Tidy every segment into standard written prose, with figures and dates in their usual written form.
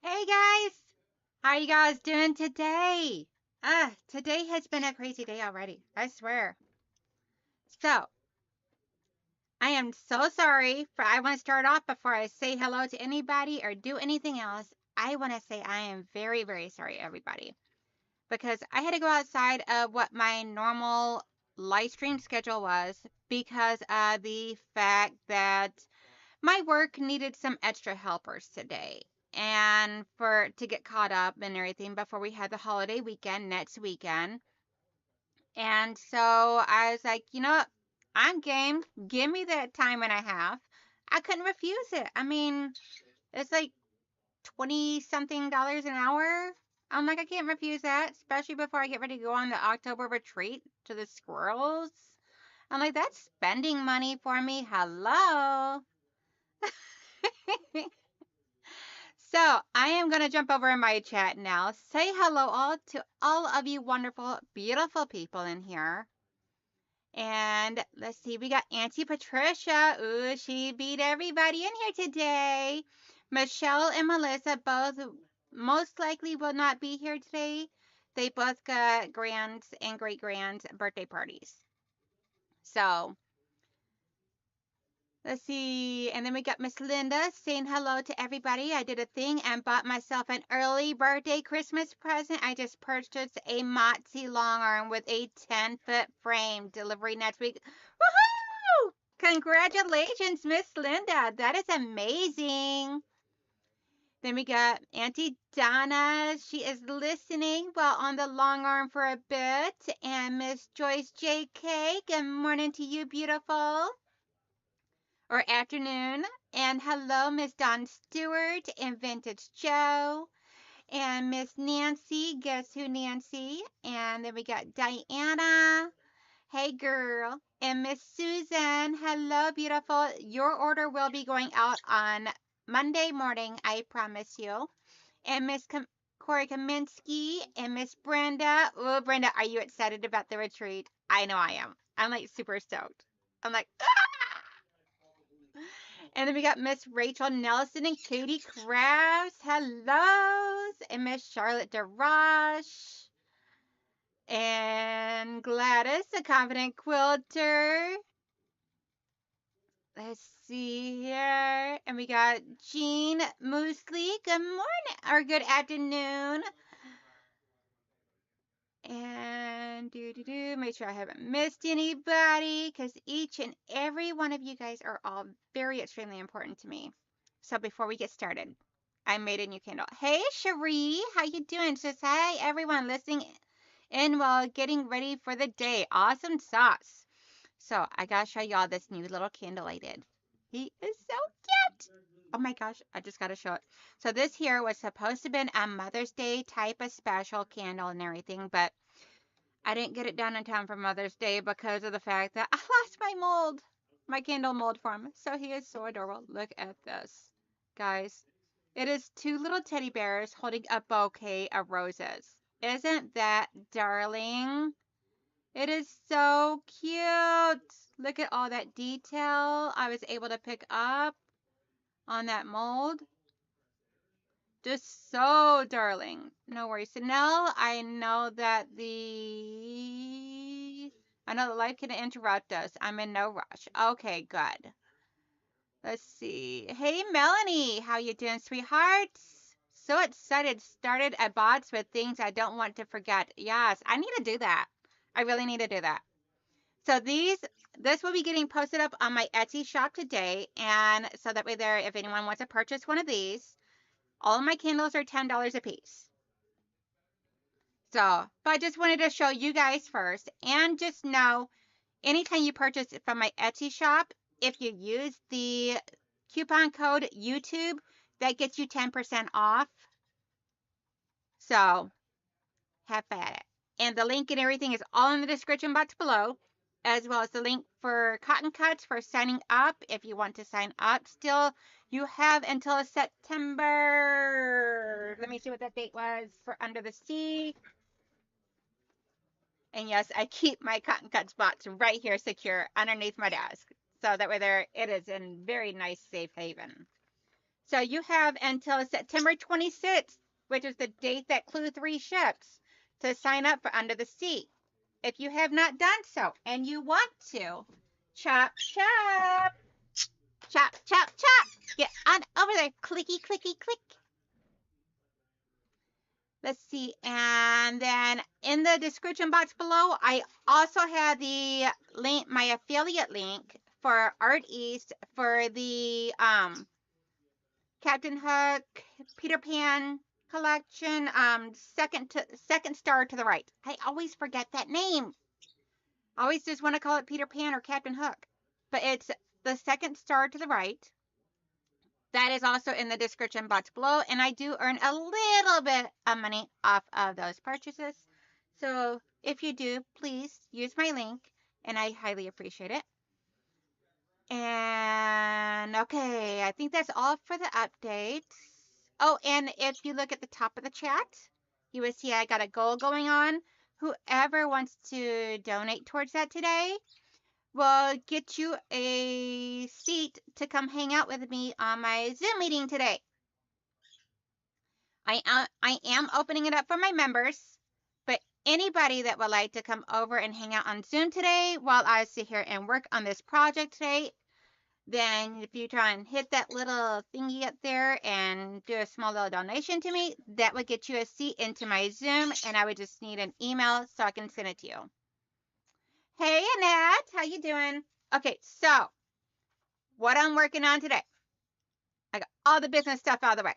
Hey guys, how are you guys doing today? Today has been a crazy day already, I swear. So, I am so sorry I want to start off before I say hello to anybody or do anything else. I want to say I am very, very sorry, everybody, because I had to go outside of what my normal live stream schedule was because of the fact that my work needed some extra helpers today and for to get caught up and everything before we had the holiday weekend next weekend. And so I was like, you know what? I'm game. Give me that time and a half. I couldn't refuse it. I mean, it's like 20 something dollars an hour. I'm like, I can't refuse that, especially before I get ready to go on the October retreat to the squirrels. I'm like, that's spending money for me. Hello. So I am going to jump over in my chat now. Say hello all to all of you wonderful, beautiful people in here. And let's see, we got Auntie Patricia. Ooh, she beat everybody in here today. Michelle and Melissa both most likely will not be here today. They both got grands and great grands birthday parties. So let's see. And then we got Miss Linda saying hello to everybody. I did a thing and bought myself an early birthday Christmas present. I just purchased a Motzi long arm with a 10-foot frame. Delivery next week. Woohoo! Congratulations, Miss Linda. That is amazing. Then we got Auntie Donna. She is listening while on the long arm for a bit. And Miss Joyce J.K. Good morning to you, beautiful. Or afternoon. And hello, Miss Dawn Stewart and Vintage Joe. And Miss Nancy, guess who Nancy? And then we got Diana. Hey girl. And Miss Susan, hello beautiful. Your order will be going out on Monday morning, I promise you. And Miss Corey Kaminsky and Miss Brenda. Oh, Brenda, are you excited about the retreat? I know I am. I'm like super stoked. I'm like, ah! And then we got Miss Rachel Nelson and Katie Krabs. Hellos. And Miss Charlotte DeRoche. And Gladys, a confident quilter. Let's see here. And we got Jean Moosley. Good morning or good afternoon. And make sure I haven't missed anybody because each and every one of you guys are all very extremely important to me. So before we get started, I made a new candle. Hey Cherie, how you doing? Says hi everyone listening in while getting ready for the day. Awesome sauce. So I gotta show y'all this new little candle I did. He is so cute. Oh my gosh, I just gotta show it. So this here was supposed to have been a Mother's Day type of special candle and everything, but I didn't get it done in time for Mother's Day because of the fact that I lost my mold, my candle mold for him. So he is so adorable. Look at this, guys. It is two little teddy bears holding a bouquet of roses. Isn't that darling? It is so cute. Look at all that detail I was able to pick up on that mold. Just so darling. No worries. So now I know that life can interrupt us. I'm in no rush. Okay, good. Let's see. Hey, Melanie. How you doing, sweethearts? So excited. Started a box with things I don't want to forget. Yes, I need to do that. I really need to do that. So this will be getting posted up on my Etsy shop today. And so that way there, if anyone wants to purchase one of these, all of my candles are $10 a piece. So, but I just wanted to show you guys first. And just know, anytime you purchase from my Etsy shop, if you use the coupon code YouTube, that gets you 10% off. So, have at it. And the link and everything is all in the description box below, as well as the link for Cotton Cuts for signing up. If you want to sign up still, you have until September. Let me see what that date was for Under the Sea. And yes, I keep my Cotton Cuts box right here secure underneath my desk. So that way there it is in very nice safe haven. So you have until September 26th, which is the date that Clue 3 ships, to sign up for Under the Sea. If you have not done so and you want to, chop, chop, chop, chop, chop. Get on over there. Clicky, clicky, click. Let's see. And then in the description box below, I also have the link, my affiliate link for Art East for the Captain Hook, Peter Pan collection, second star to the right. I always forget that name. I always just want to call it Peter Pan or Captain Hook. But it's the second star to the right. That is also in the description box below, and I do earn a little bit of money off of those purchases. So if you do, please use my link, and I highly appreciate it. And okay, I think that's all for the updates. Oh, and if you look at the top of the chat, you will see I got a goal going on. Whoever wants to donate towards that today will get you a seat to come hang out with me on my Zoom meeting today. I am opening it up for my members, but anybody that would like to come over and hang out on Zoom today while I sit here and work on this project today, then if you try and hit that little thingy up there and do a small little donation to me, that would get you a seat into my Zoom, and I would just need an email so I can send it to you. Hey, Annette, how you doing? Okay, so what I'm working on today. I got all the business stuff out of the way.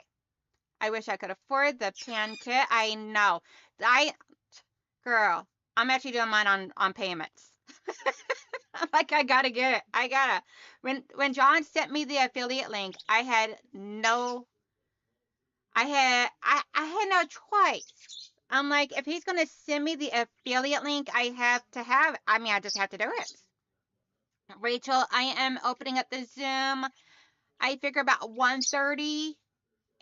I wish I could afford the pan kit. I know. Girl, I'm actually doing mine on payments. I'm like, I gotta get it. I gotta. When John sent me the affiliate link, I had no choice. I'm like, if he's gonna send me the affiliate link, I just have to do it. Rachel, I am opening up the Zoom. I figure about 1:30.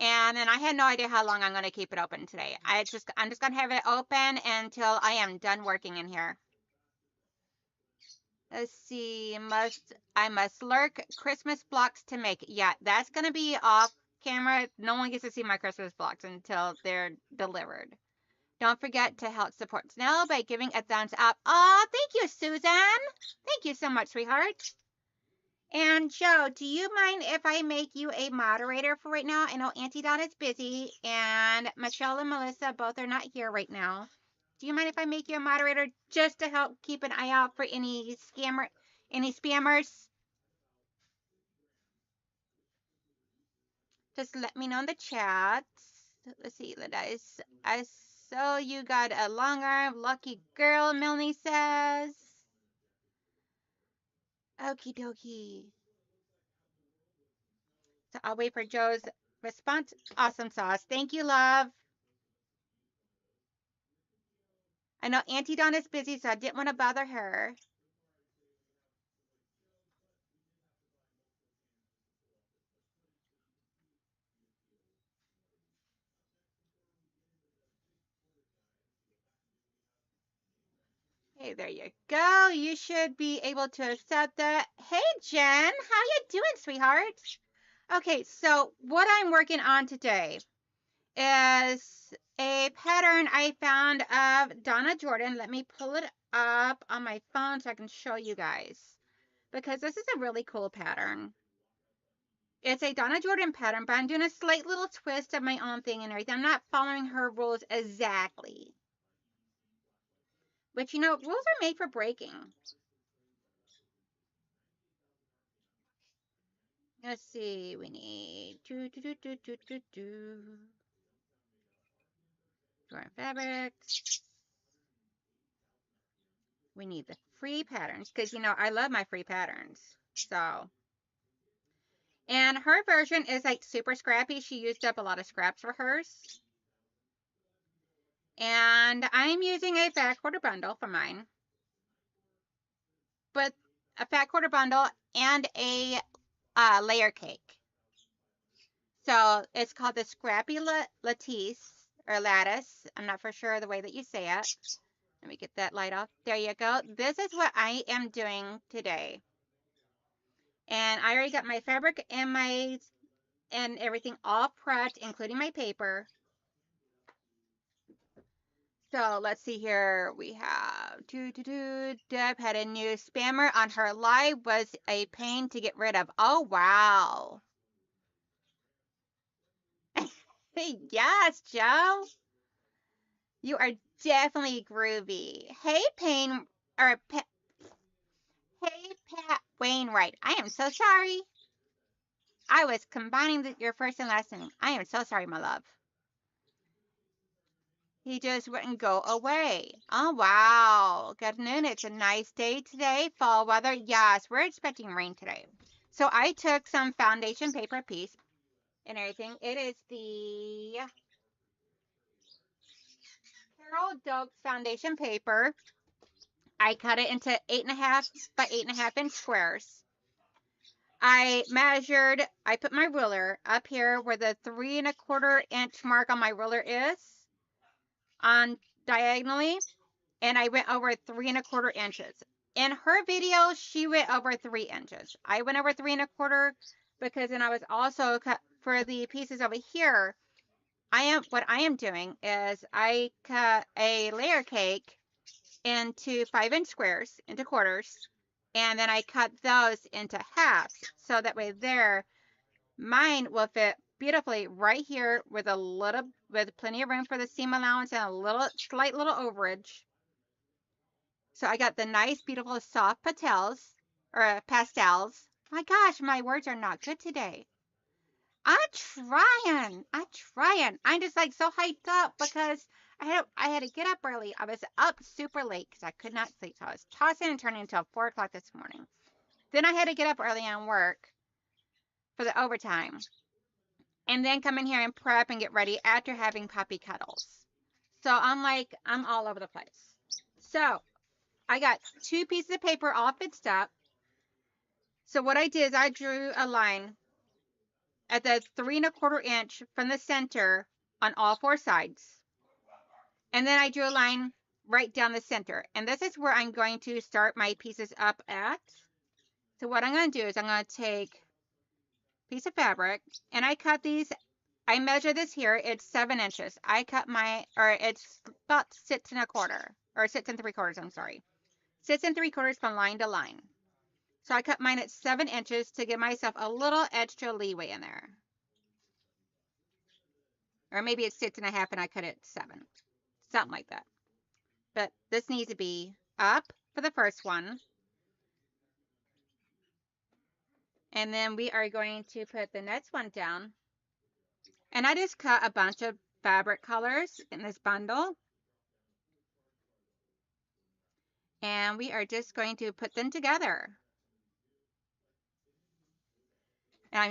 And then I had no idea how long I'm going to keep it open today. I'm just going to have it open until I am done working in here. Let's see. I must lurk Christmas blocks to make. Yeah, that's going to be off camera. No one gets to see my Christmas blocks until they're delivered. Don't forget to help support Snell by giving a thumbs up. Oh, thank you, Susan. Thank you so much, sweetheart. And Joe, do you mind if I make you a moderator for right now? I know Auntie Donna's busy, and Michelle and Melissa both are not here right now. Do you mind if I make you a moderator just to help keep an eye out for any spammers? Just let me know in the chat. Let's see, I saw you got a long arm, lucky girl, Melanie says. Okie dokie. So I'll wait for Joe's response. Awesome sauce. Thank you, love. I know Auntie Donna's busy, so I didn't want to bother her. Hey, there you go. You should be able to accept that. Hey, Jen, how you doing, sweetheart? Okay, so what I'm working on today is a pattern I found of Donna Jordan. Let me pull it up on my phone so I can show you guys, because this is a really cool pattern. It's a Donna Jordan pattern, but I'm doing a slight little twist of my own thing and everything. I'm not following her rules exactly. But you know, rules are made for breaking. Let's see, we need drawing fabrics. We need the free patterns because, you know, I love my free patterns. So, and her version is like super scrappy. She used up a lot of scraps for hers. And I'm using a fat quarter bundle for mine. But a fat quarter bundle and a layer cake. So it's called the Scrappy Lattice or Lattice. I'm not for sure the way that you say it. Let me get that light off. There you go. This is what I am doing today. And I already got my fabric and my and everything all prepped, including my paper. So let's see here. We have Deb had a new spammer on her live. Was a pain to get rid of. Oh wow. Yes, Joe. You are definitely groovy. Hey, Payne, or hey, Pat Wainwright. I am so sorry. I was combining your first and last name. I am so sorry, my love. He just wouldn't go away. Oh, wow. Good noon. It's a nice day today. Fall weather. Yes, we're expecting rain today. So I took some foundation paper piece and everything. It is the Carol Doakes foundation paper. I cut it into 8.5 by 8.5 inch squares. I measured, I put my ruler up here where the 3.25 inch mark on my ruler is on diagonally, and I went over 3.25 inches. In her video, she went over 3 inches. I went over 3.25 because then I was also cut for the pieces over here. What I am doing is I cut a layer cake into 5 inch squares, into quarters, and then I cut those into halves. So that way there, mine will fit beautifully right here with plenty of room for the seam allowance and a slight little overage. So I got the nice, beautiful, soft pastels. My gosh, my words are not good today. I'm trying. I'm just like so hyped up because I had to get up early. I was up super late because I could not sleep. So I was tossing and turning until 4 o'clock this morning. Then I had to get up early on work for the overtime. And then come in here and prep and get ready after having puppy cuddles. So I'm all over the place. So I got 2 pieces of paper all fixed up. So what I did is I drew a line at the 3.25 inch from the center on all 4 sides. And then I drew a line right down the center. And this is where I'm going to start my pieces up at. So what I'm going to do is I'm going to take a piece of fabric and I cut these. I measure this here. It's 7 inches. It's about 6.25 or 6 3/4. I'm sorry. 6 3/4 from line to line. So I cut mine at 7 inches to give myself a little extra leeway in there. Or maybe it's 6.5 and I cut it 7. Something like that. But this needs to be up for the first one. And then we are going to put the next one down. And I just cut a bunch of fabric colors in this bundle. And we are just going to put them together. And I'm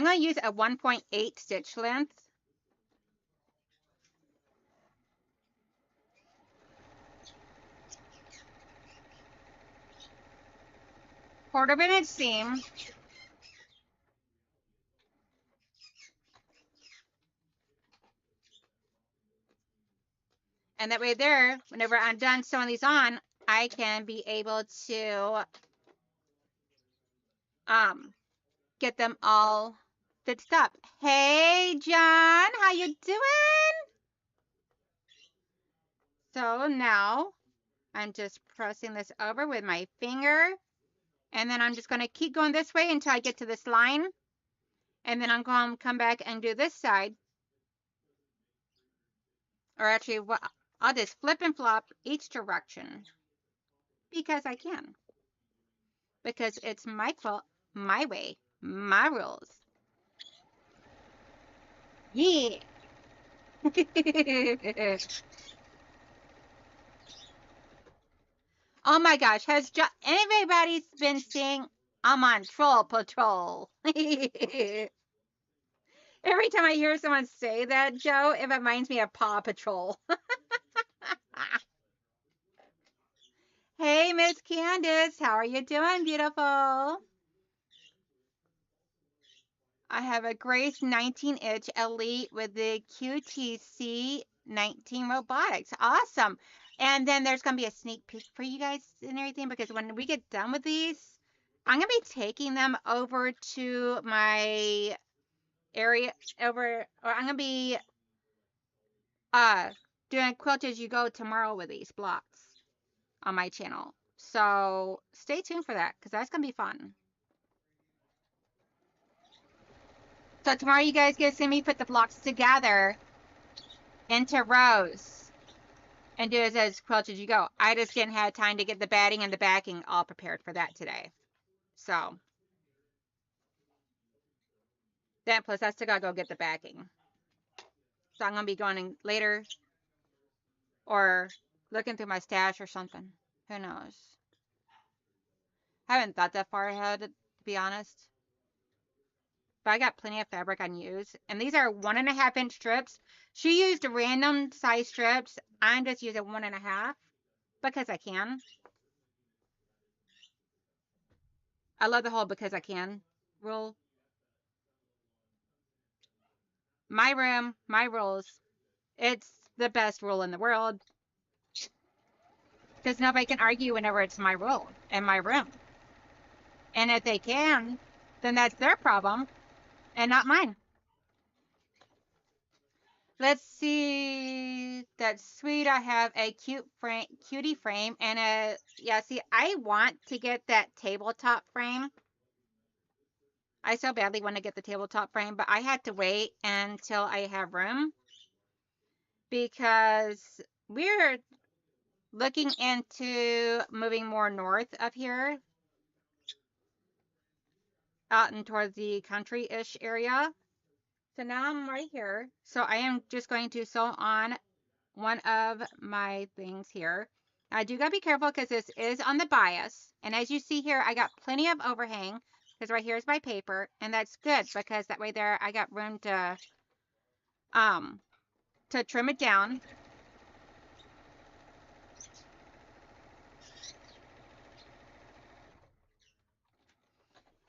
going to use a 1.8 stitch length. Quarter of an inch seam. And that way there, whenever I'm done sewing these on, I can be able to get them all fixed up. Hey, John, how you doing? So now I'm just pressing this over with my finger. And then I'm just going to keep going this way until I get to this line. And then I'm going to come back and do this side. Or actually, I'll just flip and flop each direction. Because I can. Because it's my quilt, my way, my rules. Yeah. Oh my gosh, has anybody been seeing I'm on Troll Patrol? Every time I hear someone say that, Joe, it reminds me of Paw Patrol. Hey, Miss Candace, how are you doing, beautiful? I have a Grace 19-inch Elite with the QTC 19 robotics. Awesome. And then there's going to be a sneak peek for you guys and everything because when we get done with these, I'm going to be taking them over to my area or I'm going to be doing Quilt As You Go tomorrow with these blocks on my channel. So stay tuned for that because that's going to be fun. So tomorrow you guys get to see me put the blocks together into rows and do it as Quilt As You Go. I just didn't have time to get the batting and the backing all prepared for that today. So that plus I still gotta go get the backing. So I'm gonna be going in later or looking through my stash or something. Who knows? I haven't thought that far ahead, to be honest. But I got plenty of fabric I can use. And these are 1.5-inch strips. She used random size strips. I'm just using 1.5 because I can. I love the whole because I can rule. My room, my rules. It's the best rule in the world. Because nobody can argue whenever it's my rule in my room. And if they can, then that's their problem and not mine. Let's see. That's sweet. I have a cutie frame and a, yeah, see, I want to get that tabletop frame. I so badly want to get the tabletop frame, but I had to wait until I have room because we're looking into moving more north up here, out and towards the country-ish area. So now I'm right here. So I am just going to sew on one of my things here. I do gotta be careful because this is on the bias. And as you see here, I got plenty of overhang because right here is my paper. And that's good because that way there I got room to trim it down.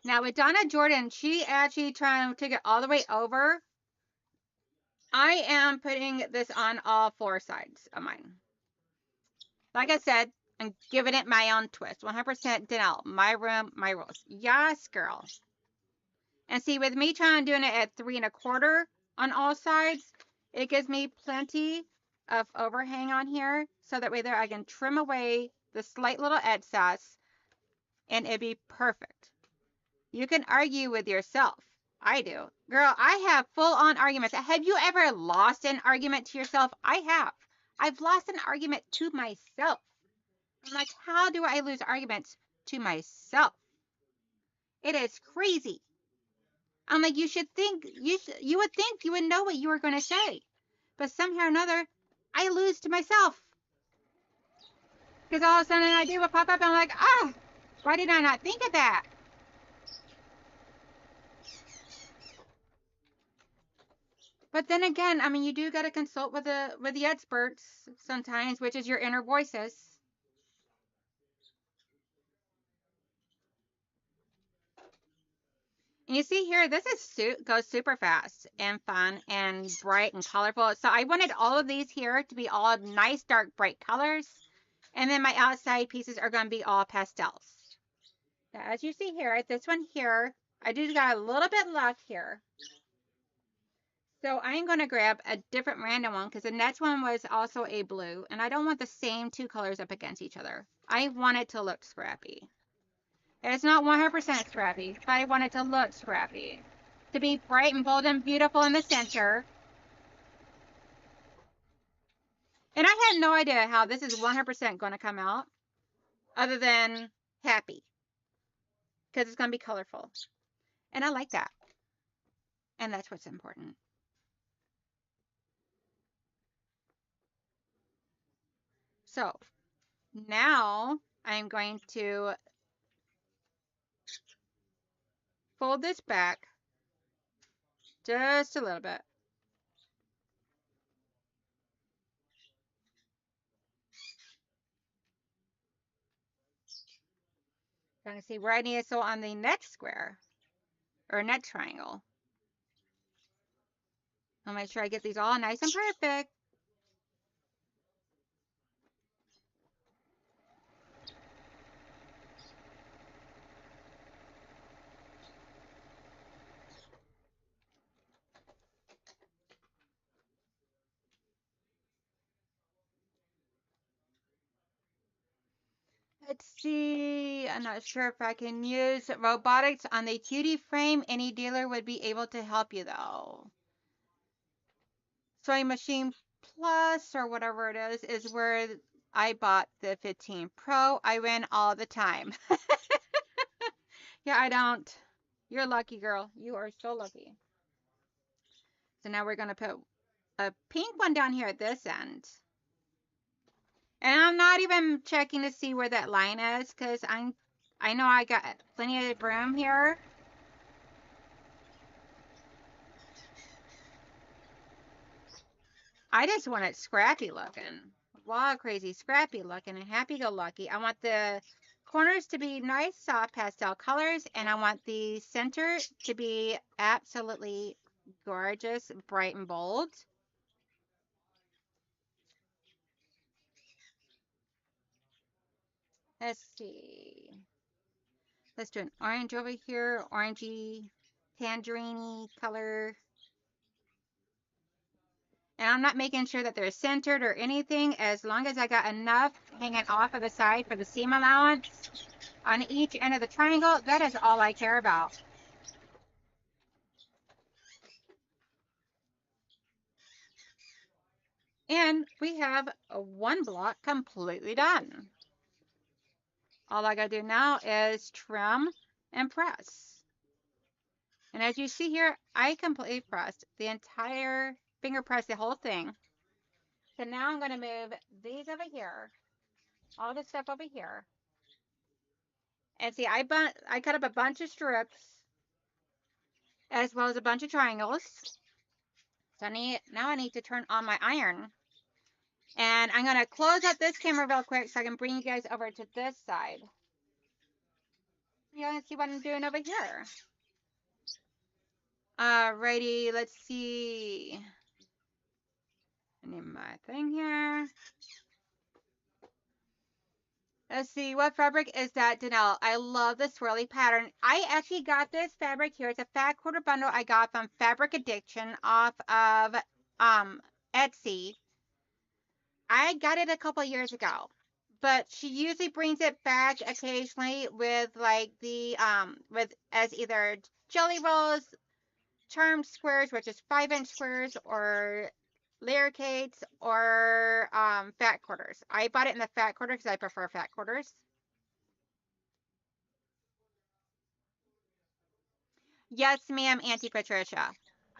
Now with Donna Jordan, she actually trying to get all the way over. I am putting this on all 4 sides of mine. Like I said, I'm giving it my own twist. 100% Donnell. My room, my rules. Yes, girl. And see, with me trying doing it at 3 1/4 on all sides, it gives me plenty of overhang on here. So that way there I can trim away the slight little excess and it'd be perfect. You can argue with yourself. I do. Girl, I have full on arguments. Have you ever lost an argument to yourself? I have. I've lost an argument to myself. I'm like, how do I lose arguments to myself? It is crazy. I'm like, you would think you would know what you were going to say. But somehow or another, I lose to myself. Because all of a sudden an idea would pop up and I'm like, ah, why did I not think of that? But then again, I mean, you do got to consult with the experts sometimes, which is your inner voices. And you see here, this is goes super fast and fun and bright and colorful. So I wanted all of these here to be all nice, dark, bright colors. And then my outside pieces are going to be all pastels. Now, as you see here, this one here, I just got a little bit left here. So I'm going to grab a different random one because the next one was also a blue. And I don't want the same 2 colors up against each other. I want it to look scrappy. It's not 100% scrappy, but I want it to look scrappy. To be bright and bold and beautiful in the center. And I had no idea how this is 100% going to come out other than happy. Because it's going to be colorful. And I like that. And that's what's important. So now I'm going to fold this back just a little bit. Trying to see where I need to sew on the next square or next triangle. I'll make sure I get these all nice and perfect. Let's see. I'm not sure if I can use robotics on the cutie frame. Any dealer would be able to help you though. Sewing Machine Plus or whatever it is where I bought the 15 Pro. I win all the time. Yeah, I don't. You're lucky, girl. You are so lucky. So now we're going to put a pink one down here at this end. And I'm not even checking to see where that line is because I know I got plenty of room here. I just want it scrappy looking. Wild, crazy, scrappy looking, and happy-go-lucky. I want the corners to be nice, soft pastel colors, and I want the center to be absolutely gorgeous, bright and bold. Let's see. Let's do an orange over here, orangey, tangerine color. And I'm not making sure that they're centered or anything, as long as I got enough hanging off of the side for the seam allowance on each end of the triangle. That is all I care about. And we have one block completely done. All I gotta do now is trim and press. And as you see here, I completely pressed the entire finger press, the whole thing. So now I'm gonna move these over here, all this stuff over here. And see, I cut up a bunch of strips as well as a bunch of triangles. So now I need to turn on my iron. And I'm gonna close up this camera real quick so I can bring you guys over to this side. You guys see what I'm doing over here? Alrighty, let's see. I need my thing here. Let's see, what fabric is that, Donnell? I love the swirly pattern. I actually got this fabric here. It's a fat quarter bundle I got from Fabric Addiction off of Etsy. I got it a couple years ago, but she usually brings it back occasionally with like the with as either jelly rolls, charmed squares, which is 5-inch squares, or layer cakes, or fat quarters. I bought it in the fat quarter because I prefer fat quarters. Yes, ma'am, Auntie Patricia.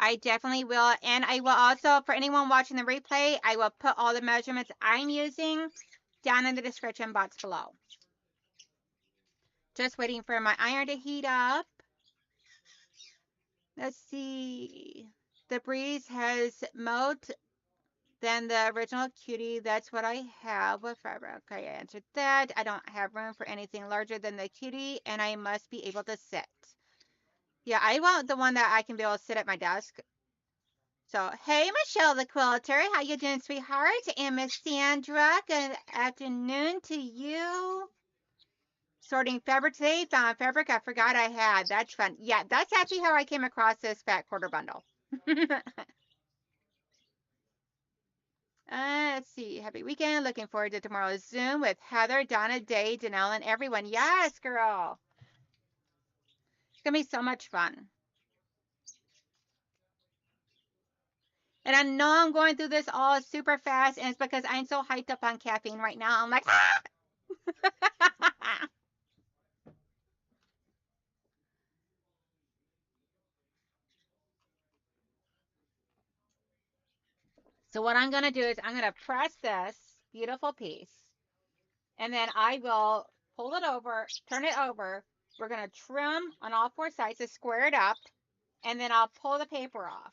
I definitely will. And I will also, for anyone watching the replay, I will put all the measurements I'm using down in the description box below. Just waiting for my iron to heat up. Let's see. The breeze has mowed than the original cutie. That's what I have with fabric. Okay, I answered that. I don't have room for anything larger than the cutie, and I must be able to sit. Yeah, I want the one that I can be able to sit at my desk. So, hey, Michelle the Quilter. How you doing, sweetheart? And Miss Sandra, good afternoon to you. Sorting fabric today. Found fabric I forgot I had. That's fun. Yeah, that's actually how I came across this fat quarter bundle. Let's see. Happy weekend. Looking forward to tomorrow's Zoom with Heather, Donna, Day, Donnell, and everyone. Yes, girl. It's going to be so much fun. And I know I'm going through this all super fast, and it's because I'm so hyped up on caffeine right now. I'm like, So what I'm going to do is I'm going to press this beautiful piece, and then I will pull it over, turn it over. We're going to trim on all four sides to square it up, and then I'll pull the paper off.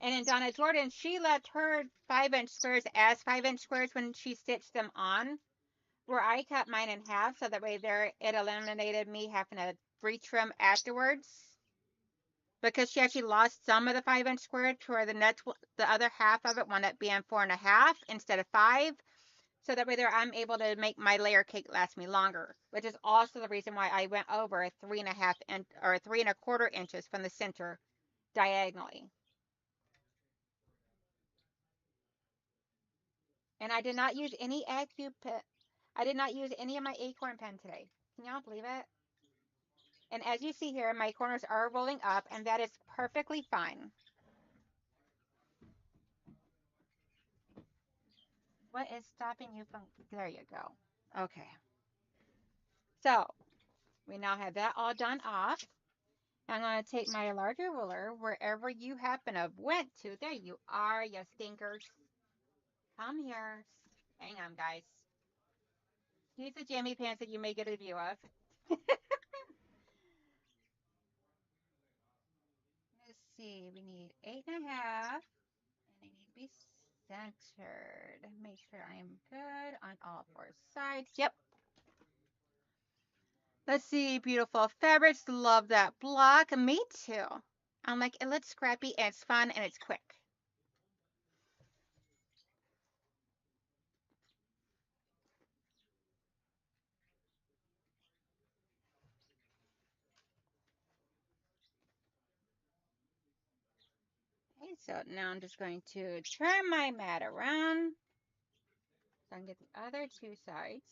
And then Donna Jordan, she left her 5-inch squares as 5-inch squares when she stitched them on, where I cut mine in half, so that way there it eliminated me having to retrim afterwards. Because she actually lost some of the 5-inch square to where the other half of it wound up being 4.5 instead of 5. So that way there I'm able to make my layer cake last me longer, which is also the reason why I went over 3.5 or 3.25 inches from the center diagonally. And I did not use any I did not use any of my acorn pen today. Can y'all believe it? And as you see here, my corners are rolling up, and that is perfectly fine. What is stopping you from, there you go. Okay. So we now have that all done off. I'm going to take my larger ruler wherever you happen to have went to. There you are, you stinkers. Come here. Hang on, guys. Here's the jammy pants that you may get a view of. Let's see. We need 8.5, and they need to be centered. Make sure I am good on all 4 sides. Yep. Let's see. Beautiful fabrics. Love that block. Me too. I'm like, it looks scrappy and it's fun and it's quick. Okay, so now I'm just going to turn my mat around so I can get the other 2 sides.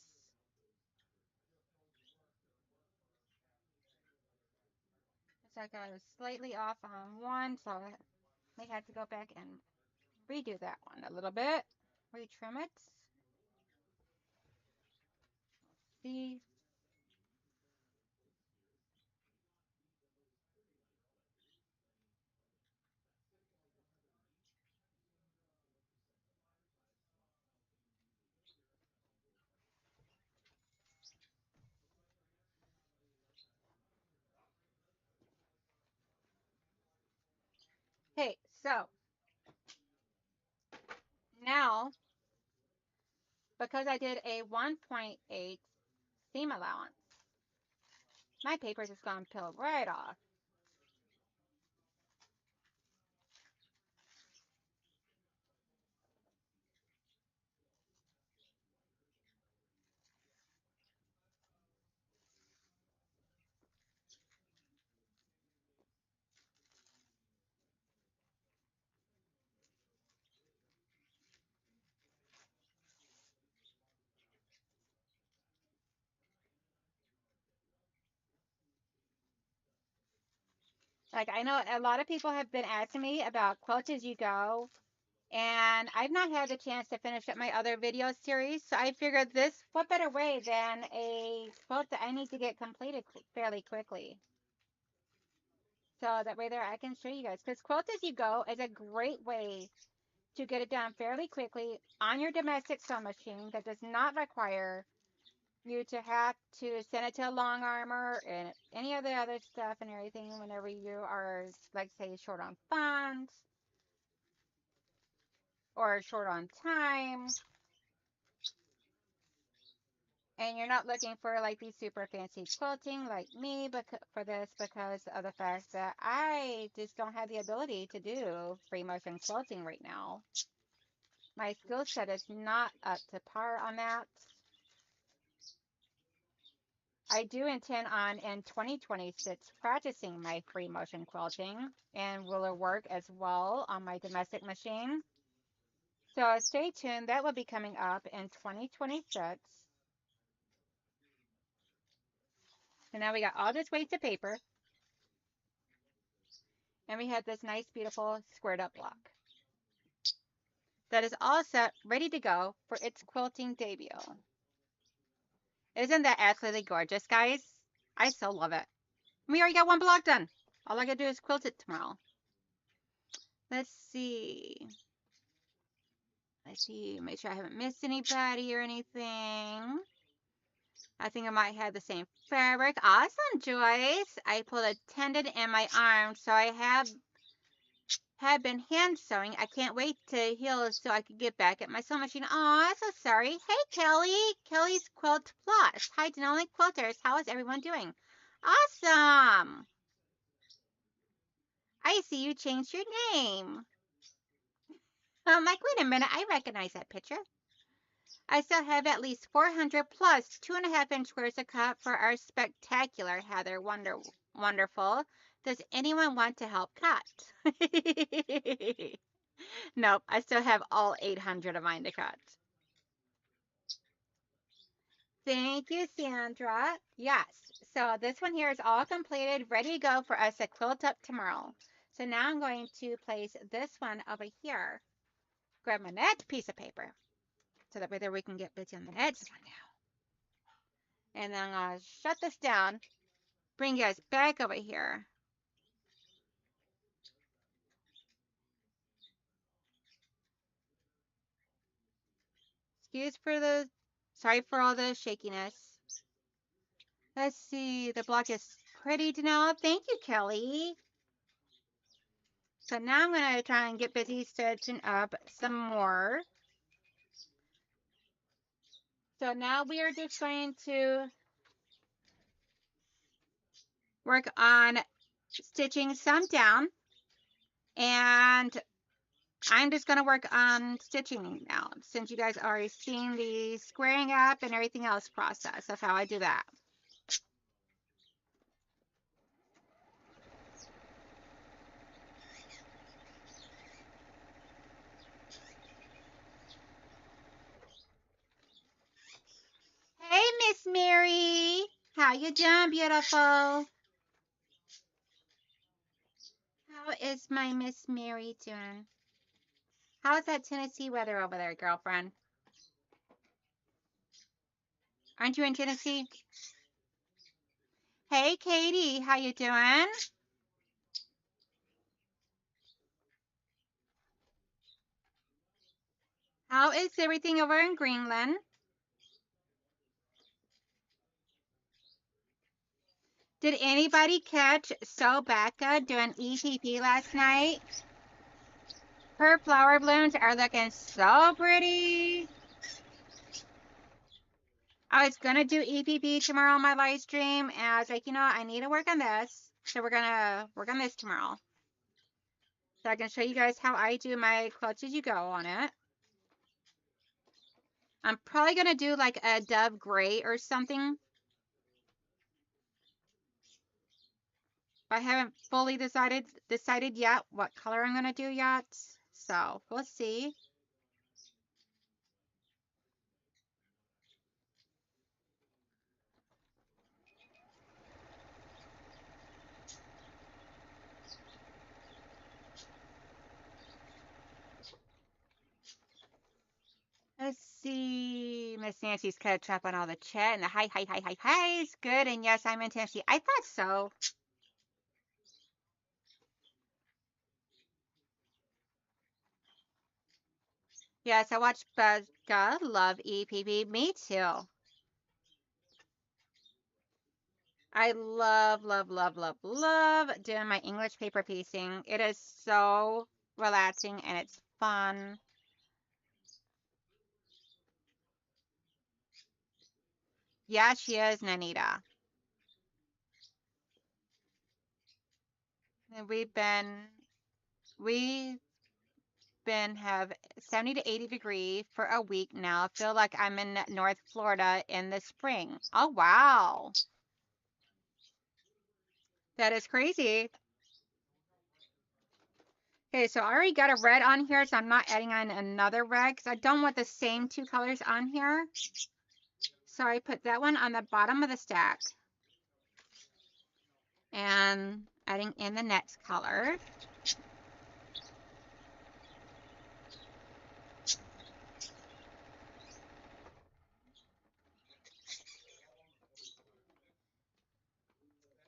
Looks like I was slightly off on one, so I may have to go back and redo that one a little bit. Retrim it. See. Okay, so now because I did a 1.8 seam allowance, my paper is just going to peel right off. Like, I know a lot of people have been asking me about Quilt As You Go, and I've not had the chance to finish up my other video series, so I figured this, what better way than a quilt that I need to get completed fairly quickly. So that way there I can show you guys, because Quilt As You Go is a great way to get it done fairly quickly on your domestic sewing machine that does not require you to have to send it to a long armor and any of the other stuff and everything whenever you are, like, say, short on funds or short on time, and you're not looking for like these super fancy quilting like me for this, because of the fact that I just don't have the ability to do free motion quilting right now. My skill set is not up to par on that. I do intend on in 2026 practicing my free motion quilting and ruler work as well on my domestic machine. So stay tuned. That will be coming up in 2026. And now we got all this wasted paper. And we have this nice, beautiful squared up block that is all set, ready to go for its quilting debut. Isn't that absolutely gorgeous, guys? I so love it. We already got one block done. All I gotta do is quilt it tomorrow. Let's see. Make sure I haven't missed anybody or anything. I think I might have the same fabric. Awesome, Joyce. I pulled a tendon in my arm, so I have been hand sewing. I can't wait to heal so I can get back at my sewing machine. Oh, I'm so sorry. Hey, Kelly. Kelly's Quilt Plus. Hi, Denali Quilters. How is everyone doing? Awesome. I see you changed your name. I'm like, wait a minute. I recognize that picture. I still have at least 400 plus 2.5-inch squares to cut for our spectacular Heather Wonderful. Does anyone want to help cut? Nope, I still have all 800 of mine to cut. Thank you, Sandra. Yes. So this one here is all completed, ready to go for us to quilt up tomorrow. So now I'm going to place this one over here. Grab my next piece of paper so that way there we can get busy on the next one now. And then I'm going to shut this down, bring you guys back over here. Sorry for all the shakiness. Let's see, the block is pretty to know. Thank you, Kelly. So now I'm going to try and get busy stitching up some more. So now we are just going to work on stitching some down, and I'm just going to work on stitching now since you guys already seen the squaring up and everything else process of how I do that. Hey, Miss Mary. How you doing, beautiful? How is my Miss Mary doing? How's that Tennessee weather over there, girlfriend? Aren't you in Tennessee? Hey, Katie. How you doing? How is everything over in Greenland? Did anybody catch Sobecca doing EPP last night? Her flower blooms are looking so pretty. I was gonna do EPP tomorrow on my live stream, and I was like, you know, I need to work on this, so we're gonna work on this tomorrow, so I can show you guys how I do my quilts as you go on it. I'm probably gonna do like a dove gray or something. I haven't fully decided yet what color I'm gonna do yet, so we'll see. Let's see. Miss Nancy's catch up on all the chat and the hi. Good. And yes, I'm in Tennessee. I thought so. Yes, I watched Becca. Love EPP. Me too. I love doing my English paper piecing. It is so relaxing and it's fun. Yeah, she is, Nanita. And we've been have 70 to 80 degree for a week now. I feel like I'm in North Florida in the spring. Oh, wow. That is crazy. Okay, so I already got a red on here, so I'm not adding on another red because I don't want the same two colors on here. So I put that one on the bottom of the stack and adding in the next color.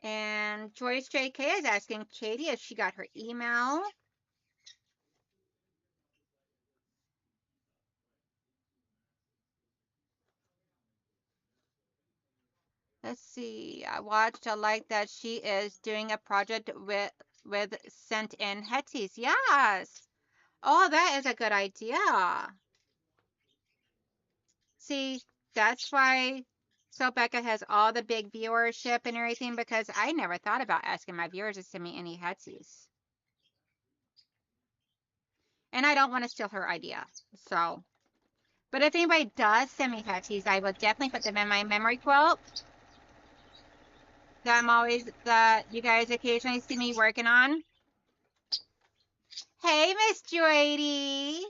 And Joyce JK is asking Katie if she got her email. Let's see. I like that she is doing a project with sent in Hetties. Yes. Oh, that is a good idea. See, that's why So Becca has all the big viewership and everything because I never thought about asking my viewers to send me any Hetties. And I don't want to steal her idea. So, but if anybody does send me Hetties, I will definitely put them in my memory quilt. That you guys occasionally see me working on. Hey, Miss Joady.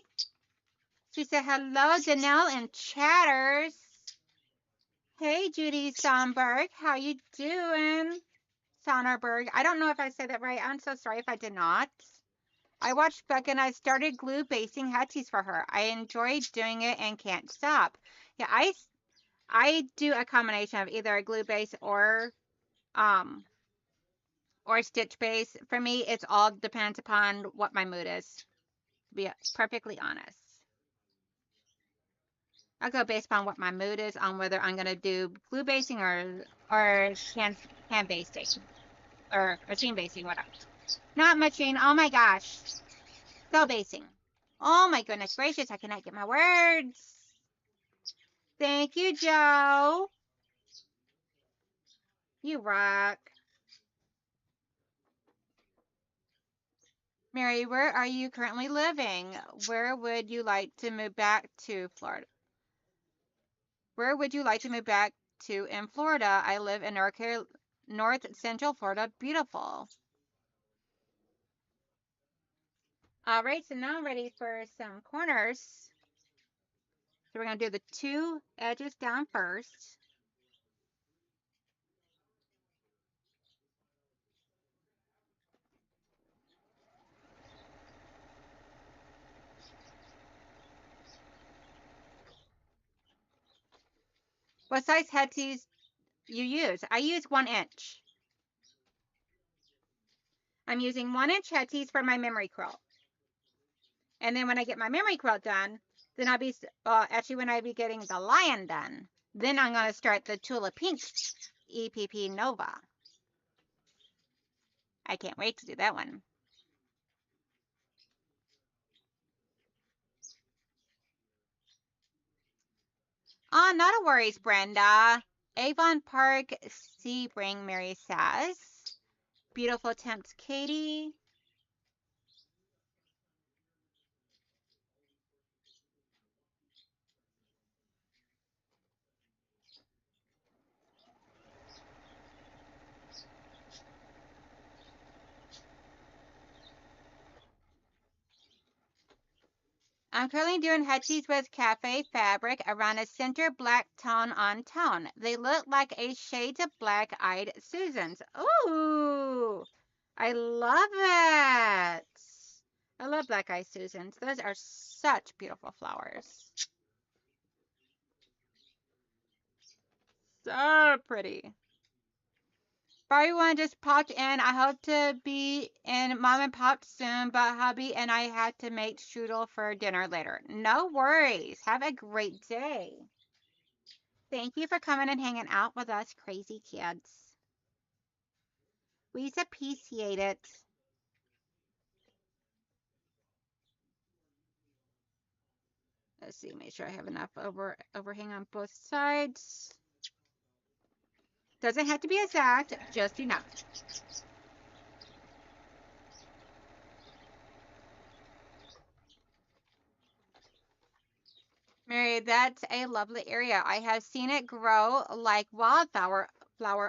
She said, hello, Donnell and Chatters. Hey, Judy Sonberg. How you doing? Sonnerberg. I don't know if I said that right. I'm so sorry if I did not. I watched Beck and I started glue basting hatties for her. I enjoyed doing it and can't stop. Yeah, I do a combination of either a glue base um or stitch base. For me, it's all depends upon what my mood is, to be perfectly honest. I go based upon what my mood is on whether I'm gonna do glue basting or can basting or machine basting, whatever. Not machine. Oh my gosh, go basting. Oh my goodness gracious, I cannot get my words. Thank you, Joe. You rock. Mary, where are you currently living? Where would you like to move back to Florida? Where would you like to move back to in Florida? I live in North Central Florida. Beautiful. All right, so now I'm ready for some corners. So we're going to do the 2 edges down first. What size head tees you use? I use 1 inch. I'm using 1 inch head tees for my memory quilt. And then when I get my memory quilt done, then I'll be, actually when I be getting the lion done, then I'm going to start the Tulip Pink EPP Nova. I can't wait to do that one. Oh, not a worries, Brenda. Avon Park Sebring, Mary says. Beautiful temps, Katie. I'm currently doing head tees with cafe fabric around a center black tone on tone. They look like a shade of black-eyed Susans. Ooh, I love it. I love black-eyed Susans. Those are such beautiful flowers. So pretty. Everyone just popped in. I hope to be in Mom and Pop soon, but hubby and I had to make strudel for dinner later. No worries. Have a great day. Thank you for coming and hanging out with us crazy kids. We appreciate it. Let's see, make sure I have enough overhang on both sides. Doesn't have to be exact, just enough. Mary, that's a lovely area. I have seen it grow like wildflower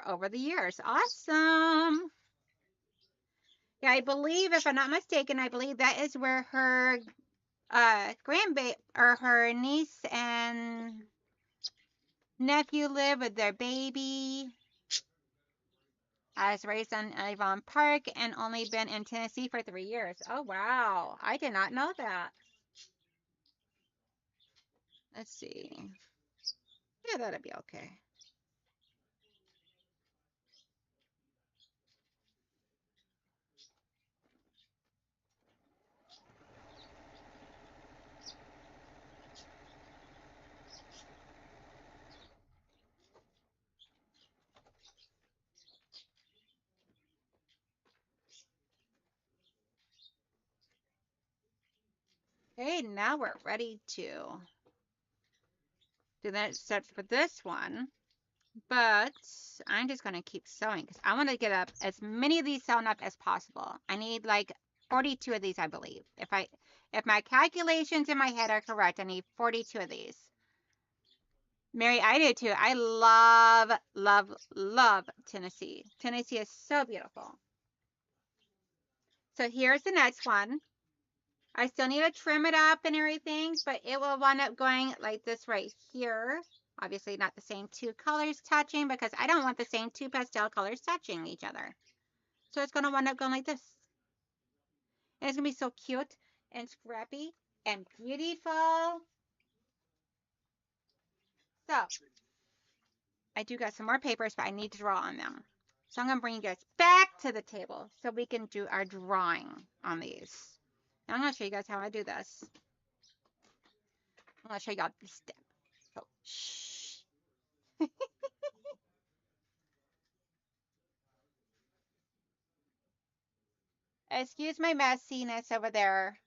over the years. Awesome. Yeah, I believe, if I'm not mistaken, I believe that is where her grandbaby or her niece and nephew live with their baby. I was raised in Avon Park and only been in Tennessee for 3 years. Oh, wow. I did not know that. Let's see. Yeah, that'll be okay. Okay, now we're ready to do the next steps for this one. But I'm just going to keep sewing because I want to get up as many of these sewn up as possible. I need like 42 of these, I believe. If my calculations in my head are correct, I need 42 of these. Mary, I do too. I love, love, love Tennessee. Tennessee is so beautiful. So here's the next one. I still need to trim it up and everything, but it will wind up going like this right here. Obviously not the same two colors touching because I don't want the same two pastel colors touching each other. So it's going to wind up going like this. And it's going to be so cute and scrappy and beautiful. So I do got some more papers, but I need to draw on them. So I'm going to bring you guys back to the table so we can do our drawing on these. And I'm going to show you guys how I do this. I'm going to show you guys this step. So, shh. Excuse my messiness over there.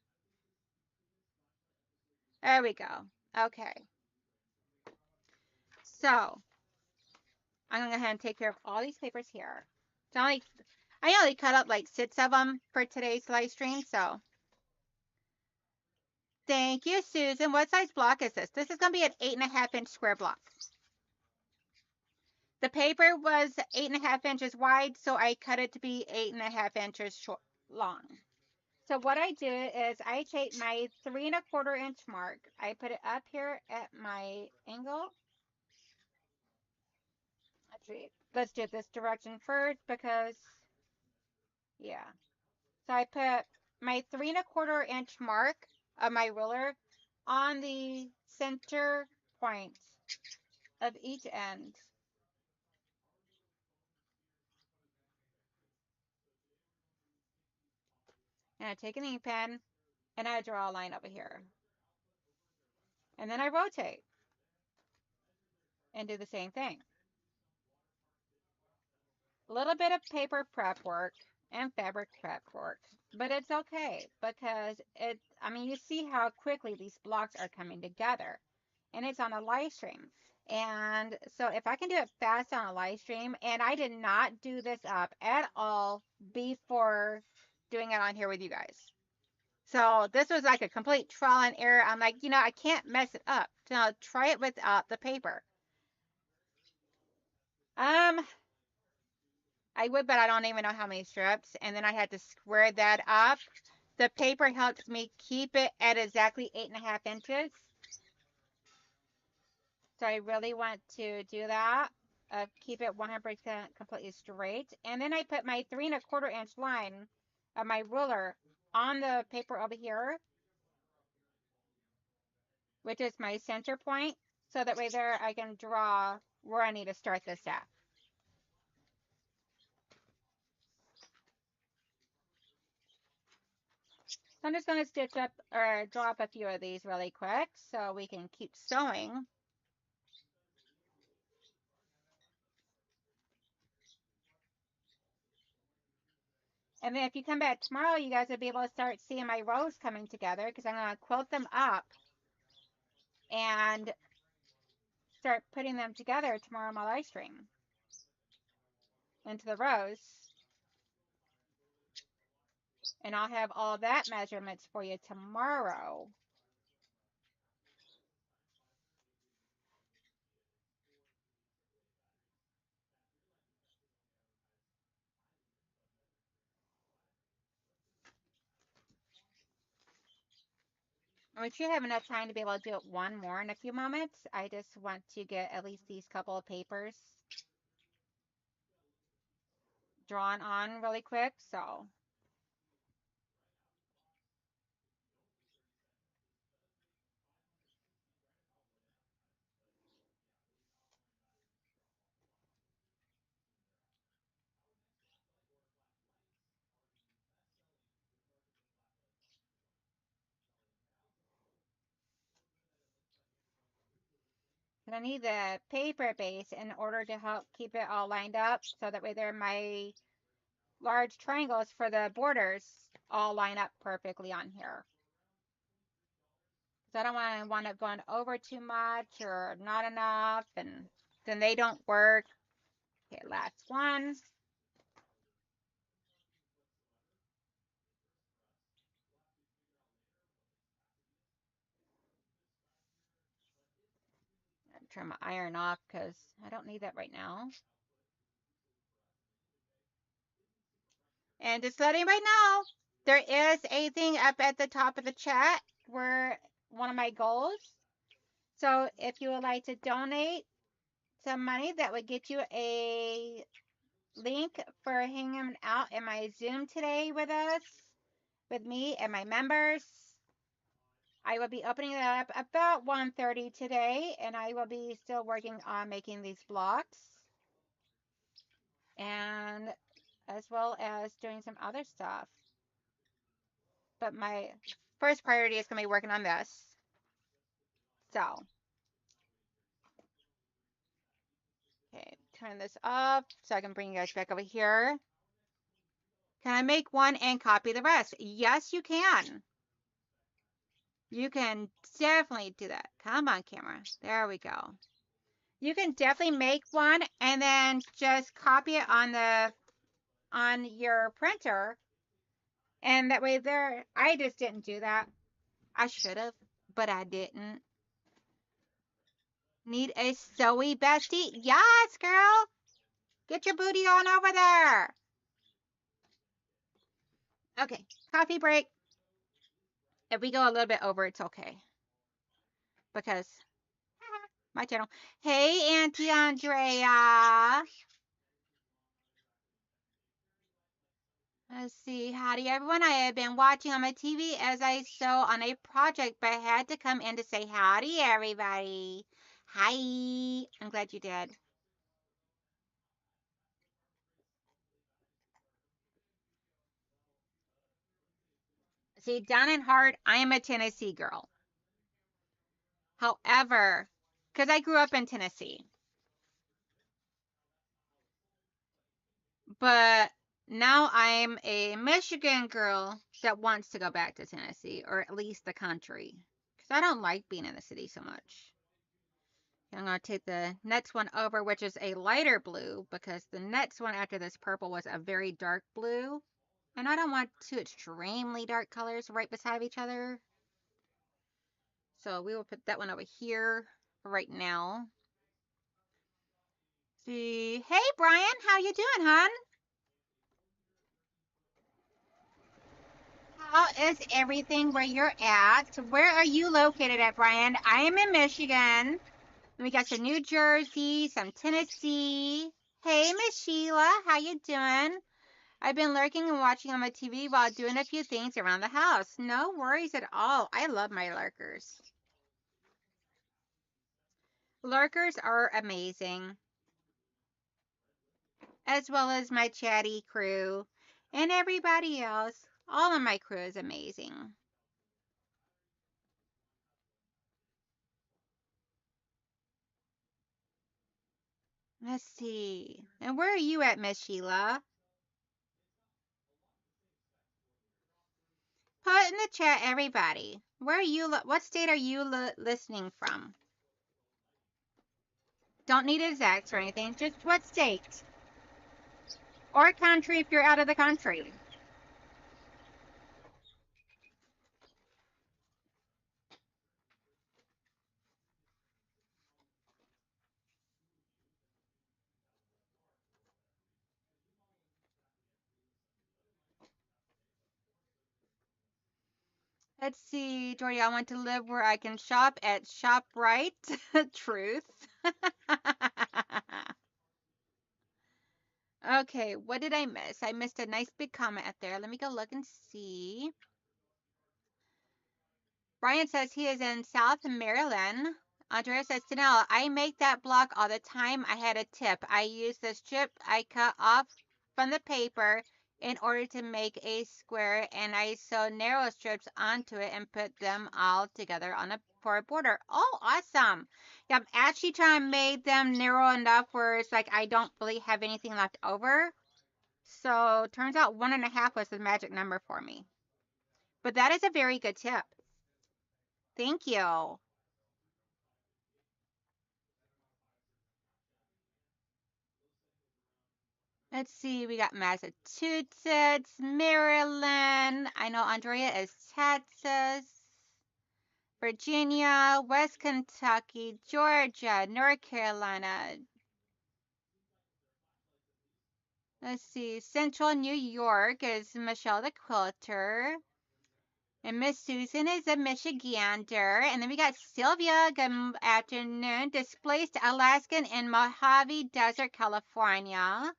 There we go. Okay. So I'm going to go ahead and take care of all these papers here. So I only cut up like 6 of them for today's live stream. So thank you, Susan. What size block is this? This is going to be an 8.5-inch square block. The paper was 8.5 inches wide, so I cut it to be 8.5 inches short, long. So what I do is I take my 3.25 inch mark. I put it up here at my angle. Actually, let's do it this direction first because, yeah. So I put my 3.25 inch mark of my ruler on the center point of each end. And I take an ink pen and I draw a line over here. And then I rotate and do the same thing. A little bit of paper prep work and fabric prep work, but it's okay because I mean, you see how quickly these blocks are coming together, and it's on a live stream. And so if I can do it fast on a live stream, and I did not do this up at all before doing it on here with you guys. So this was like a complete trial and error. I'm like, I can't mess it up. So I'll try it without the paper. I would, but I don't even know how many strips. And then I had to square that up. The paper helps me keep it at exactly 8.5 inches. So I really want to do that. Keep it 100% completely straight. And then I put my 3.25 inch line of my ruler on the paper over here, which is my center point. So that way there I can draw where I need to start this at. So I'm just going to stitch up or draw up a few of these really quick so we can keep sewing. And then if you come back tomorrow, you guys will be able to start seeing my rows coming together because I'm going to quilt them up and start putting them together tomorrow on my live stream into the rows. And I'll have all that measurements for you tomorrow. We should have enough time to be able to do it one more in a few moments. I just want to get at least these couple of papers drawn on really quick. So I need the paper base in order to help keep it all lined up so that way there my large triangles for the borders all line up perfectly on here. So I don't want to wind up going over too much or not enough, and then they don't work. Okay, last one. Turn my iron off because I don't need that right now. And just letting right now, there is a thing up at the top of the chat where one of my goals So if you would like to donate some money, that would get you a link for hanging out in my Zoom today with us, with me and my members. I will be opening it up about 1:30 today, and I will be still working on making these blocks, and as well as doing some other stuff. But my first priority is going to be working on this. So, okay, turn this off so I can bring you guys back over here. Can I make one and copy the rest? Yes, you can. You can definitely do that. Come on, camera. There we go. You can definitely make one and then just copy it on your printer. And that way there, I just didn't do that. I should have, but I didn't. Need a sewy bestie? Yes, girl. Get your booty on over there. Okay, coffee break. If we go a little bit over, it's okay. Because my channel. Hey, Auntie Andrea. Let's see. Howdy, everyone. I have been watching on my TV as I sew on a project, but I had to come in to say howdy, everybody. Hi. I'm glad you did. See, down in heart, I am a Tennessee girl. However, because I grew up in Tennessee, but now I'm a Michigan girl that wants to go back to Tennessee, or at least the country, because I don't like being in the city so much. I'm going to take the next one over, which is a lighter blue, because the next one after this purple was a very dark blue. And I don't want two extremely dark colors right beside each other. So we will put that one over here right now. See, hey Brian, how you doing, hon? How is everything where you're at? Where are you located at, Brian? I am in Michigan. We got some New Jersey, some Tennessee. Hey, Miss Sheila, how you doing? I've been lurking and watching on my TV while doing a few things around the house. No worries at all. I love my lurkers. Lurkers are amazing, as well as my chatty crew and everybody else. All of my crew is amazing. Let's see. And where are you at, Miss Sheila? Put in the chat, everybody. Where are you? What state are you listening from? Don't need exacts or anything. Just what state or country if you're out of the country. Let's see, Jordy, I want to live where I can shop at ShopRite. Truth. Okay, what did I miss? I missed a nice big comment up there. Let me go look and see. Brian says he is in South Maryland. Andrea says, Danelle, I make that block all the time. I had a tip. I use the strip I cut off from the paper in order to make a square, and I sew narrow strips onto it and put them all together on for a border. Oh, awesome. Yeah, I'm actually trying to make them narrow enough where it's like I don't really have anything left over. So turns out 1.5 was the magic number for me. But that is a very good tip. Thank you. Let's see, we got Massachusetts, Maryland. I know Andrea is Texas, Virginia, West Kentucky, Georgia, North Carolina. Let's see, Central New York is Michelle the Quilter. And Miss Susan is a Michigander. And then we got Sylvia, good afternoon. Displaced Alaskan in Mojave Desert, California.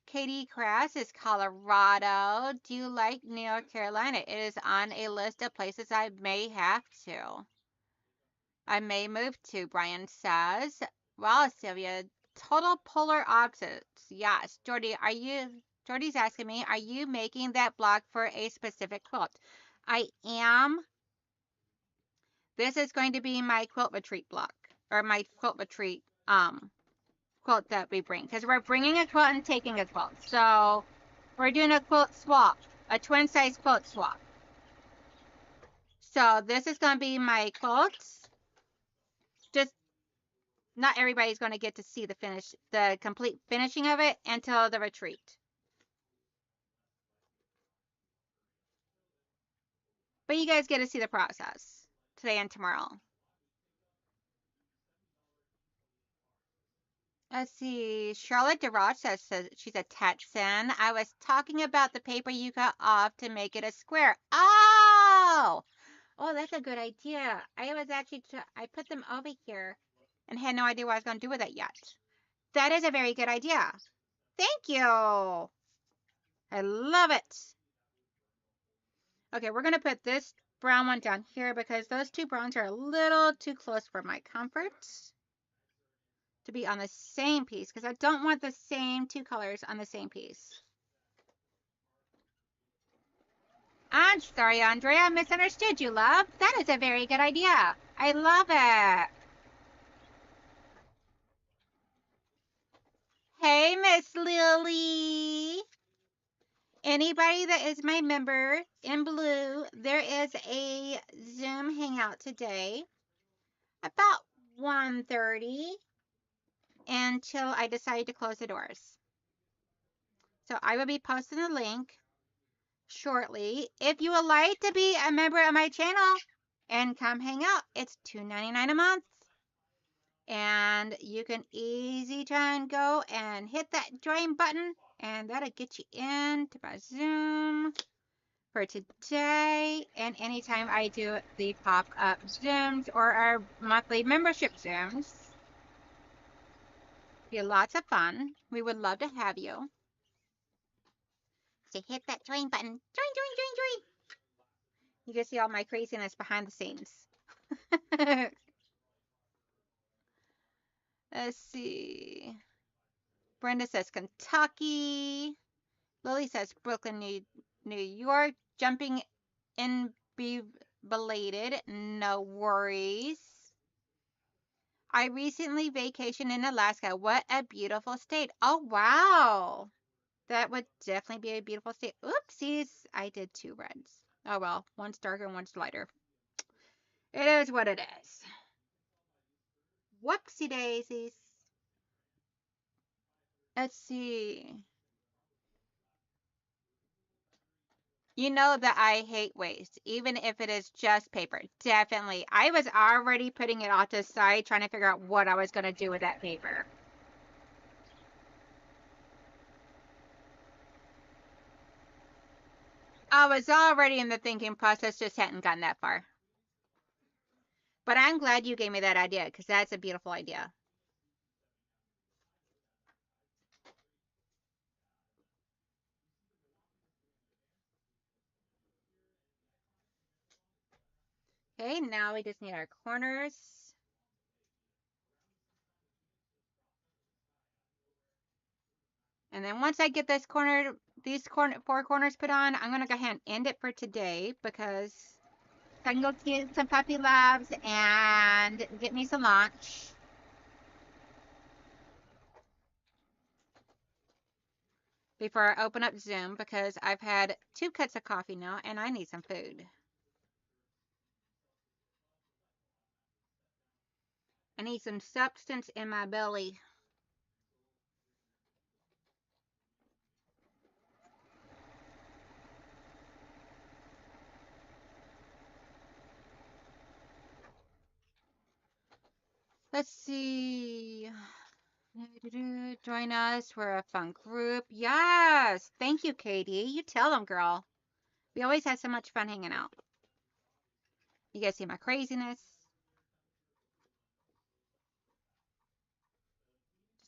Katie Crass is Colorado. Do you like North Carolina? It is on a list of places I may have to. I may move to, Brian says. Wow, Sylvia, total polar opposites. Yes. Jordy's asking me, are you making that block for a specific quilt? I am. This is going to be my quilt retreat block, or my quilt retreat quilt that we bring, because we're bringing a quilt and taking a quilt. So we're doing a quilt swap, a twin size quilt swap. So this is going to be my quilts. Just not everybody's going to get to see the complete finishing of it until the retreat. But you guys get to see the process today and tomorrow. Let's see. Charlotte DeRoche says she's a Texan. I was talking about the paper you cut off to make it a square. Oh, that's a good idea. I put them over here and had no idea what I was going to do with it yet. That is a very good idea. Thank you. I love it. Okay, we're going to put this brown one down here because those two browns are a little too close for my comfort to be on the same piece, because I don't want the same two colors on the same piece. I'm sorry, Andrea, I misunderstood you, love. That is a very good idea. I love it. Hey, Miss Lily. Anybody that is my member in blue, there is a Zoom hangout today about 1:30 until I decide to close the doors. So I will be posting the link shortly. If you would like to be a member of my channel and come hang out, it's $2.99 a month. And you can easy try and go and hit that join button, and that'll get you into my Zoom for today and anytime I do the pop-up Zooms or our monthly membership Zooms. Be lots of fun. We would love to have you. So hit that join button. Join. You can see all my craziness behind the scenes. Let's see. Brenda says Kentucky. Lily says Brooklyn, New York. Jumping in, be belated. No worries. I recently vacationed in Alaska. What a beautiful state. Oh, wow. That would definitely be a beautiful state. Oopsies. I did two reds. Oh, well. One's darker and one's lighter. It is what it is. Whoopsie daisies. Let's see. You know that I hate waste, even if it is just paper. Definitely. I was already putting it off to the side, trying to figure out what I was going to do with that paper. I was already in the thinking process, just hadn't gotten that far. But I'm glad you gave me that idea, because that's a beautiful idea. Okay, now we just need our corners. And then once I get these four corners put on, I'm going to go ahead and end it for today, because I can go get some puppy labs and get me some lunch. Before I open up Zoom, because I've had 2 cups of coffee now and I need some food. I need some substance in my belly. Let's see. Join us. We're a fun group. Yes. Thank you, Katie. You tell them, girl. We always have so much fun hanging out. You guys see my craziness?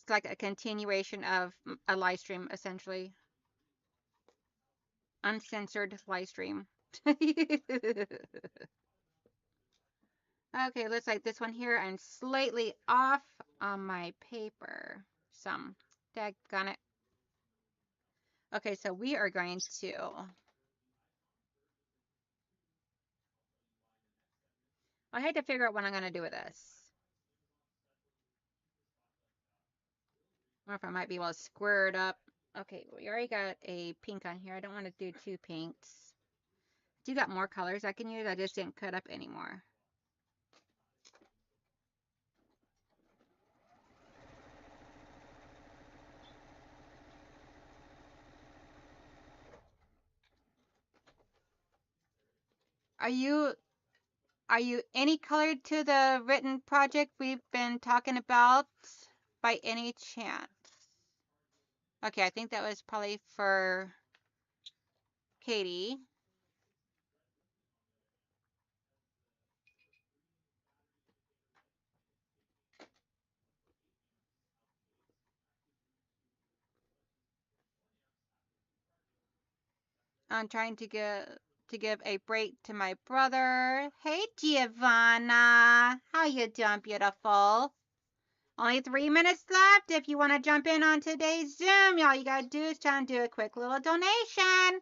It's like a continuation of a live stream, essentially. Uncensored live stream. Okay, looks like this one here. I'm slightly off on my paper. Some. Daggone it. Okay, so we are going to. I had to figure out what I'm going to do with this. Or if I might be able to square it up. Okay, we already got a pink on here. I don't want to do two pinks. Do you got more colors I can use? I just didn't cut up anymore. Are you any colored to the written project we've been talking about by any chance? Okay, I think that was probably for Katie. I'm trying to give a break to my brother. Hey Giovanna, how you doing, beautiful? Only 3 minutes left. If you want to jump in on today's Zoom, all you gotta do is try and do a quick little donation.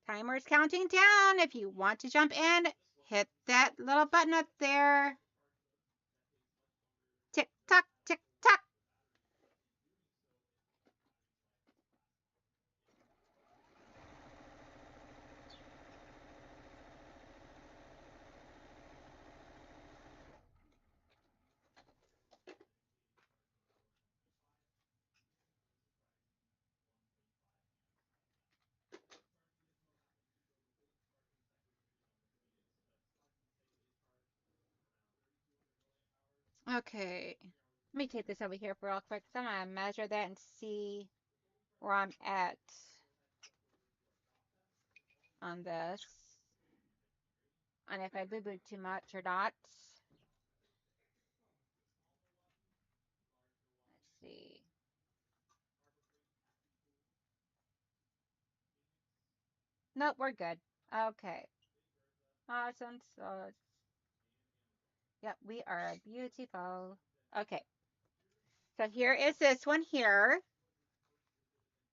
Timer's counting down. If you want to jump in, hit that little button up there. Tick tock, tick tock. Okay. Let me take this over here for real quick. So I'm gonna measure that and see where I'm at on this. And if I boo-booed too much or not. Let's see. Nope, we're good. Okay. Awesome. So, yep, we are beautiful. Okay. So here is this one here.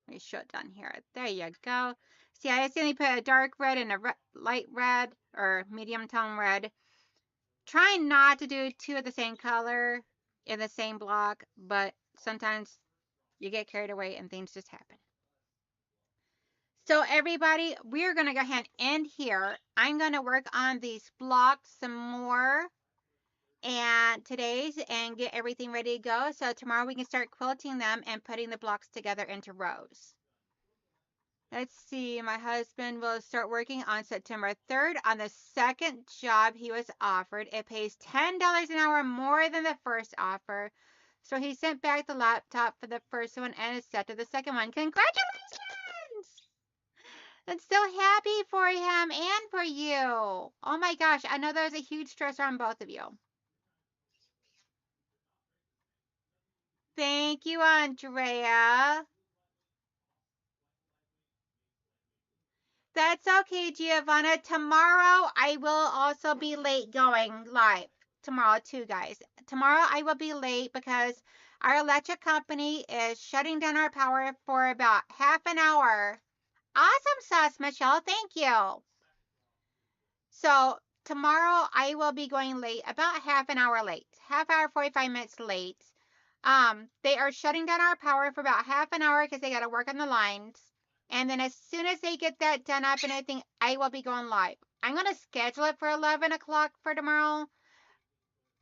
Let me show it down here. There you go. See, I accidentally put a dark red and a light red or medium tone red. Trying not to do two of the same color in the same block, but sometimes you get carried away and things just happen. So everybody, we're going to go ahead and end here. I'm going to work on these blocks some more and today's and get everything ready to go. So tomorrow we can start quilting them and putting the blocks together into rows. Let's see, my husband will start working on September 3rd on the second job he was offered. It pays $10 an hour more than the first offer. So he sent back the laptop for the first one and is set to the second one. Congratulations! I'm so happy for him and for you. Oh my gosh, I know that was a huge stressor on both of you. Thank you, Andrea. That's okay, Giovanna. Tomorrow I will also be late going live. Tomorrow too, guys. Tomorrow I will be late because our electric company is shutting down our power for about half an hour. Awesome sauce, Michelle. Thank you. So tomorrow I will be going late, about half an hour late, half hour, 45 minutes late. They are shutting down our power for about half an hour because they got to work on the lines. And then as soon as they get that done up and everything, I will be going live. I'm going to schedule it for 11 o'clock for tomorrow.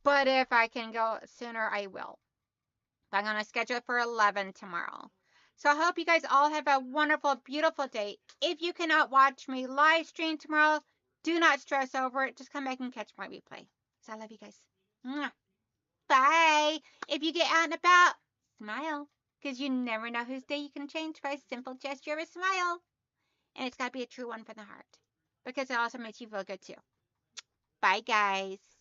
But if I can go sooner, I will. But I'm going to schedule it for 11 tomorrow. So I hope you guys all have a wonderful, beautiful day. If you cannot watch me live stream tomorrow, do not stress over it. Just come back and catch my replay. So I love you guys. Mwah. Bye. If you get out and about, smile. Because you never know whose day you can change by a simple gesture of a smile. And it's got to be a true one from the heart. Because it also makes you feel good too. Bye, guys.